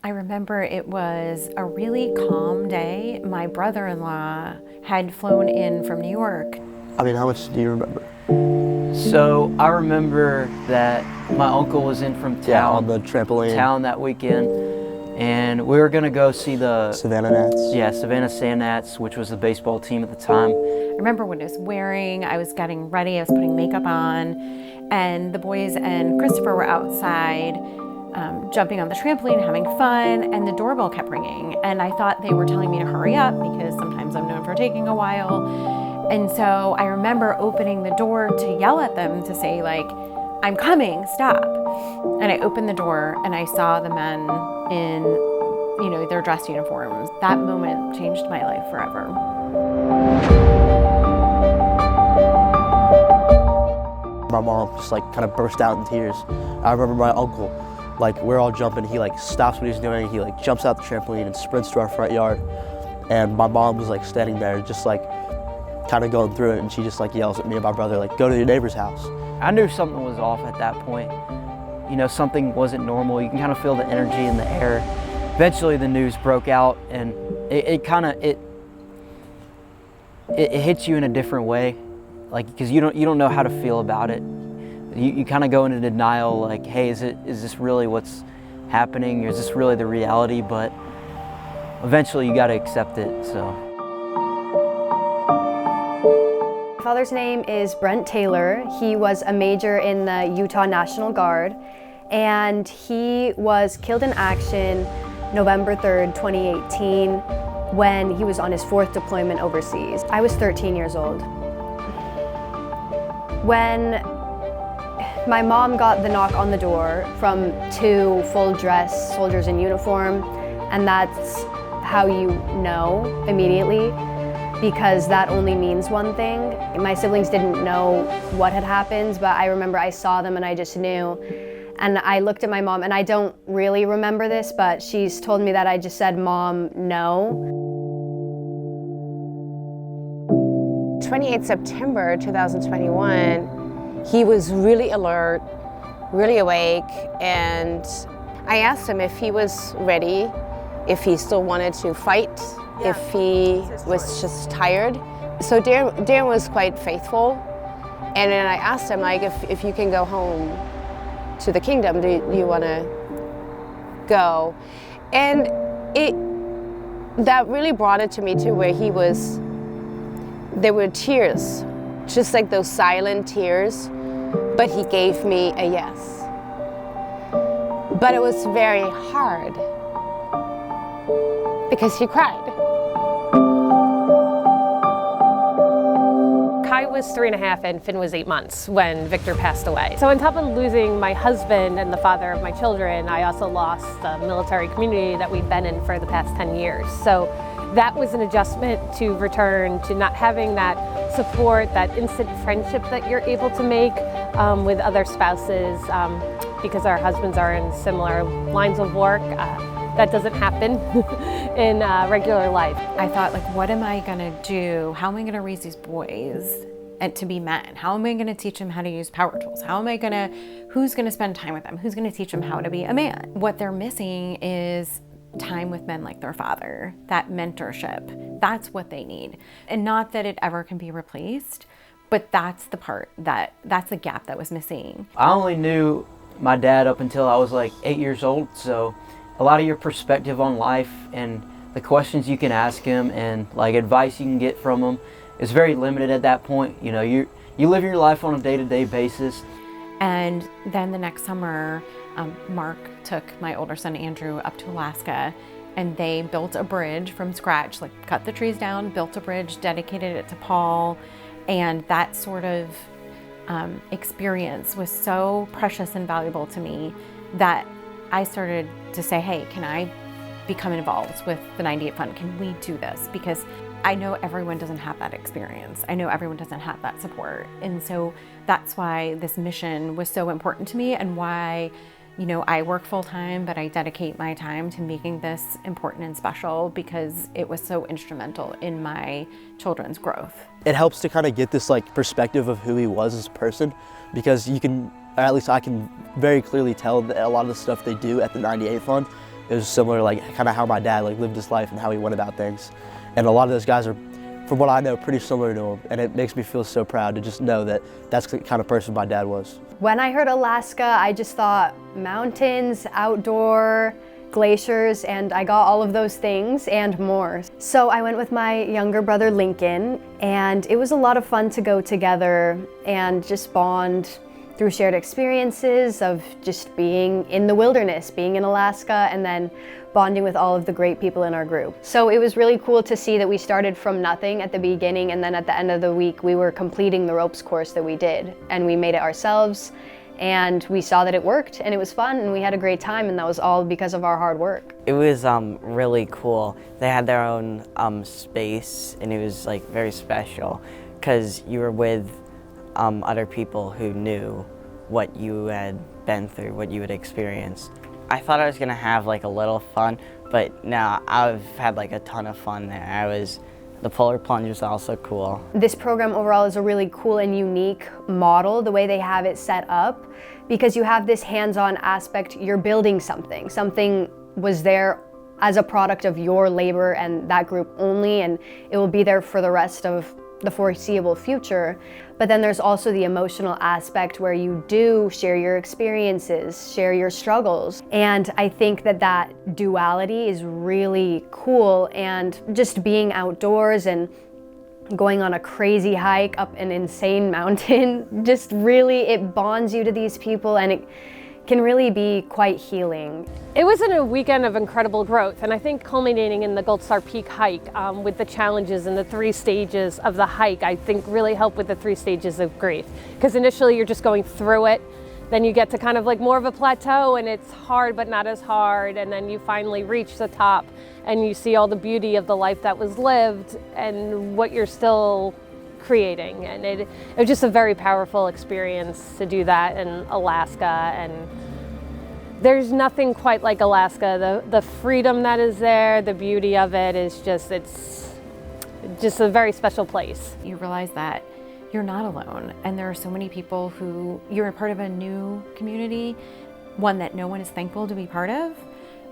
I remember it was a really calm day. My brother-in-law had flown in from New York. I mean, how much do you remember? So I remember that my uncle was in from town. On the trampoline. That weekend. And we were gonna go see the Savannah Gnats. Yeah, Savannah Sand Gnats, which was the baseball team at the time. I remember when I was getting ready, I was putting makeup on, and the boys and Christopher were outside jumping on the trampoline, having fun, and the doorbell kept ringing. And I thought they were telling me to hurry up because sometimes I'm known for taking a while. And so I remember opening the door to yell at them to say, like, I'm coming, stop. And I opened the door and I saw the men in, their dress uniforms. That moment changed my life forever. My mom just kind of burst out in tears. I remember my uncle, we're all jumping, he stops what he's doing, he jumps out the trampoline and sprints to our front yard. And my mom was standing there just kind of going through it, and she just yells at me and my brother, go to your neighbor's house. I knew something was off at that point. Something wasn't normal. You can kind of feel the energy in the air. Eventually the news broke out, and it hits you in a different way, because you don't know how to feel about it. You kind of go into denial, hey, is this really what's happening? Or is this really the reality? But eventually you got to accept it. So. My father's name is Brent Taylor. He was a major in the Utah National Guard, and he was killed in action November 3rd, 2018, when he was on his 4th deployment overseas. I was 13 years old. When my mom got the knock on the door from 2 full-dress soldiers in uniform, and that's how you know immediately, because that only means one thing. My siblings didn't know what had happened, but I remember I saw them and I just knew. And I looked at my mom, and I don't really remember this, but she's told me that I just said, "Mom, no." 28 September 2021, he was really alert, really awake, and I asked him if he was ready, if he still wanted to fight, if he was just tired. So Darren was quite faithful, and then I asked him, if you can go home to the kingdom, do you want to go? And that really brought it to me too, where there were tears, just like those silent tears, but he gave me a yes. But it was very hard because he cried. Kai was 3.5 and Finn was 8 months when Victor passed away. So on top of losing my husband and the father of my children, I also lost the military community that we've been in for the past 10 years. So that was an adjustment to return to not having that support, that instant friendship that you're able to make with other spouses because our husbands are in similar lines of work. That doesn't happen in regular life. I thought, what am I gonna do? How am I gonna raise these boys and to be men? How am I gonna teach them how to use power tools? Who's gonna spend time with them? Who's gonna teach them how to be a man? What they're missing is time with men like their father, that mentorship. That's what they need. And not that it ever can be replaced, but that's the gap that was missing. I only knew my dad up until I was 8 years old, so a lot of your perspective on life and the questions you can ask him and advice you can get from him is very limited at that point. You live your life on a day-to-day basis. And then the next summer, Mark took my older son Andrew up to Alaska, and they built a bridge from scratch, cut the trees down, built a bridge, dedicated it to Paul, and that sort of experience was so precious and valuable to me that I started to say, hey, can I become involved with the 98 Fund? Can we do this? Because I know everyone doesn't have that experience. I know everyone doesn't have that support. And so that's why this mission was so important to me, and why, I work full time, but I dedicate my time to making this important and special, because it was so instrumental in my children's growth. It helps to kind of get this perspective of who he was as a person, because you can, or at least I can very clearly tell that a lot of the stuff they do at the 98 Fund It was similar, like kind of how my dad like lived his life and how he went about things. And a lot of those guys are, from what I know, pretty similar to him. And it makes me feel so proud to just know that that's the kind of person my dad was. When I heard Alaska, I just thought mountains, outdoor, glaciers, and I got all of those things and more. So I went with my younger brother Lincoln, and it was a lot of fun to go together and just bond through shared experiences of just being in the wilderness, being in Alaska, and then bonding with all of the great people in our group. So it was really cool to see that we started from nothing at the beginning, and then at the end of the week we were completing the ropes course that we did, and we made it ourselves, and we saw that it worked, and it was fun, and we had a great time, and that was all because of our hard work. It was really cool. They had their own space, and it was like very special because you were with other people who knew what you had been through, what you had experienced. I thought I was gonna have like a little fun, but no, I've had like a ton of fun there. The polar plunge was also cool. This program overall is a really cool and unique model, the way they have it set up, because you have this hands-on aspect. You're building something. Something was there as a product of your labor and that group only, and it will be there for the rest of the foreseeable future. But then there's also the emotional aspect where you do share your experiences, share your struggles. And I think that that duality is really cool, and just being outdoors and going on a crazy hike up an insane mountain, just really, it bonds you to these people, and it can really be quite healing. It was a weekend of incredible growth, and I think culminating in the Gold Star Peak hike with the challenges and the 3 stages of the hike, I think really helped with the 3 stages of grief. Because initially you're just going through it, then you get to kind of like more of a plateau, and it's hard but not as hard, and then you finally reach the top and you see all the beauty of the life that was lived and what you're still creating. And it was just a very powerful experience to do that in Alaska, and there's nothing quite like Alaska. The freedom that is there, the beauty of it is just, it's just a very special place. You realize that you're not alone, and there are so many people who, you're a part of a new community, one that no one is thankful to be part of,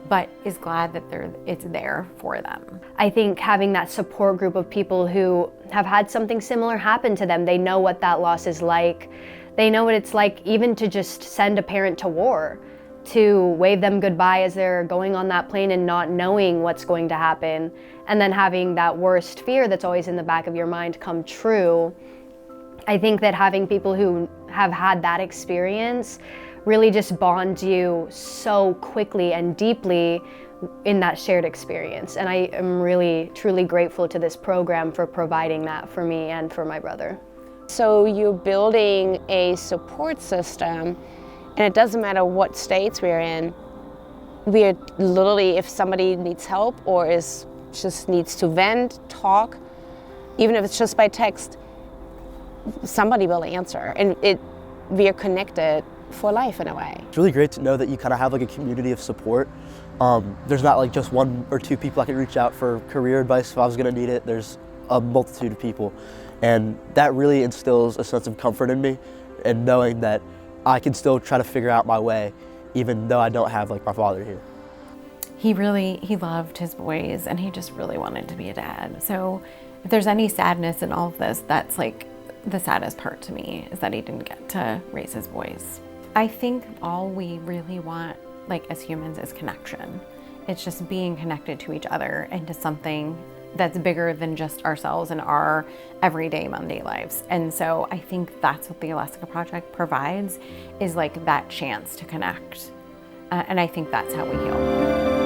but is glad that it's there for them. I think having that support group of people who have had something similar happen to them, they know what that loss is like. They know what it's like even to just send a parent to war, to wave them goodbye as they're going on that plane and not knowing what's going to happen, and then having that worst fear that's always in the back of your mind come true. I think that having people who have had that experience really just bonds you so quickly and deeply in that shared experience. And I am really, truly grateful to this program for providing that for me and for my brother. So you're building a support system, and it doesn't matter what states we're in. We're literally, if somebody needs help or just needs to vent, talk, even if it's just by text, somebody will answer. And we are connected for life in a way. It's really great to know that you kind of have like a community of support. There's not like just 1 or 2 people I can reach out for career advice if I was gonna need it. There's a multitude of people. And that really instills a sense of comfort in me, and knowing that I can still try to figure out my way even though I don't have like my father here. He loved his boys, and he just really wanted to be a dad. So if there's any sadness in all of this, that's like the saddest part to me, is that he didn't get to raise his boys. I think all we really want, like as humans, is connection. It's just being connected to each other and to something that's bigger than just ourselves and our everyday Monday lives. And so I think that's what the Alaska Project provides, is like that chance to connect. And I think that's how we heal.